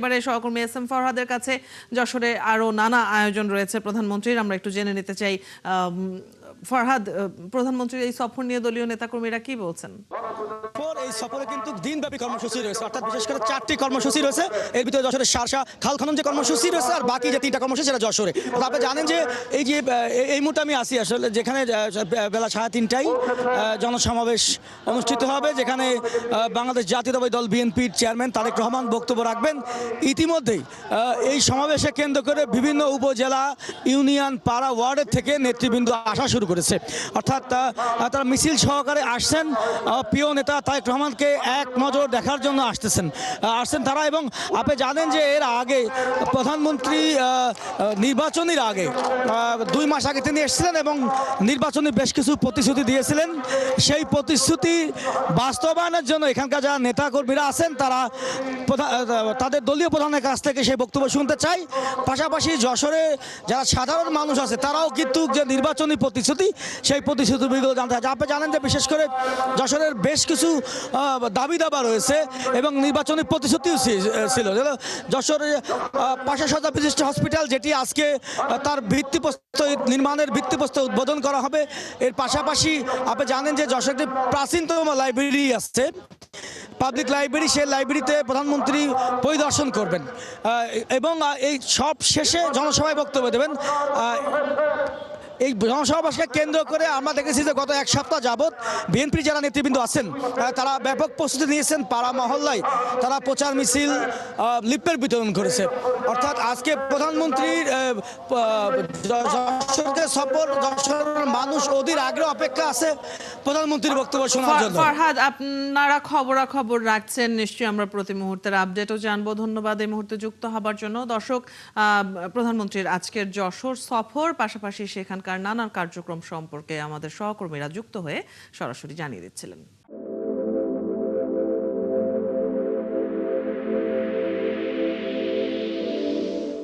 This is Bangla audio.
এবারে সহকর্মী এস এম ফরহাদের কাছে যশোরে আরো নানা আয়োজন রয়েছে প্রধানমন্ত্রীর, আমরা একটু জেনে নিতে চাই। ফরহাদ, প্রধানমন্ত্রীর এই সফর নিয়ে দলীয় নেতাকর্মীরা কি বলছেন? এই সফরে কিন্তু দিনব্যাপী কর্মসূচি রয়েছে, অর্থাৎ বিশেষ করে 4টি কর্মসূচি রয়েছে। এর ভিতরে যশোরের শার্শা খাল খনন যে কর্মসূচি রয়েছে, আর বাকি যে 3টা কর্মসূচি সেটা যশোরে। আপনি জানেন যে এই মুহূর্তে আমি আসি আসলে যেখানে বেলা 3:30টায় জনসমাবেশ অনুষ্ঠিত হবে, যেখানে বাংলাদেশ জাতীয়তাবাদী দল বিএনপির চেয়ারম্যান তারেক রহমান বক্তব্য রাখবেন। ইতিমধ্যেই এই সমাবেশে কেন্দ্র করে বিভিন্ন উপজেলা, ইউনিয়ন, পাড়া, ওয়ার্ডের থেকে নেতৃবৃন্দ আসা শুরু করেছে। অর্থাৎ তারা মিছিল সহকারে আসছেন, প্রিয় নেতা তারেক রহমানকে এক নজর দেখার জন্য আসছেন তারা। এবং আপনি জানেন যে এর আগে প্রধানমন্ত্রী নির্বাচনের আগে 2 মাস আগে তিনি এসেছিলেন এবং নির্বাচনী বেশ কিছু প্রতিশ্রুতি দিয়েছিলেন। সেই প্রতিশ্রুতি বাস্তবায়নের জন্য এখানকার যারা নেতাকর্মীরা আছেন তারা তাদের দলীয় প্রধানের কাছ থেকে সেই বক্তব্য শুনতে চাই। পাশাপাশি যশোরে যারা সাধারণ মানুষ আছে তারাও কিন্তু যে নির্বাচনী প্রতিশ্রুতি, সেই প্রতিশ্রুতিগুলো জানতে চায়। আপনি জানেন যে বিশেষ করে যশোরের বেশ কিছু দাবি দাবা রয়েছে এবং নির্বাচনী প্রতিশ্রুতিও ছিল। যশোরের 500 বিশিষ্ট হসপিটাল, যেটি আজকে তার ভিত্তিপ্রস্তর নির্মাণের ভিত্তিপ্রস্তর উদ্বোধন করা হবে। এর পাশাপাশি আপনি জানেন যে যশোর একটি প্রাচীনতম লাইব্রেরি আছে, পাবলিক লাইব্রেরি। সেই লাইব্রেরিতে প্রধানমন্ত্রী পরিদর্শন করবেন এবং এই সব শেষে জনসভায় বক্তব্য দেবেন। এই জনসমাবেশকে কেন্দ্র করে আমরা দেখেছি যে গত 1 সপ্তাহ যাবৎ বিএনপির যারা নেতৃবৃন্দ আছেন তারা ব্যাপক প্রস্তুতি নিয়েছেন। পাড়া মহল্লায় তারা প্রচার মিছিল, লিফলেট বিতরণ করেছে। অর্থাৎ আজকে প্রধানমন্ত্রীর যশোরকে সফর, যশোরের মানুষ অধীর আগ্রহ অপেক্ষা আছে প্রধানমন্ত্রীর বক্তব্য শোনার জন্য। ফরহাদ, আপনারা খবরাখবর রাখছেন নিশ্চয়ই, আমরা প্রতি মুহূর্তের আপডেটও জানবো। ধন্যবাদ এই মুহূর্তে যুক্ত হবার জন্য। দর্শক, প্রধানমন্ত্রীর আজকের যশোর সফর, পাশাপাশি সেখানকার নানা কার্যক্রম সম্পর্কে আমাদের সহকর্মীরা যুক্ত হয়ে সরাসরি জানিয়ে দিচ্ছিলেন।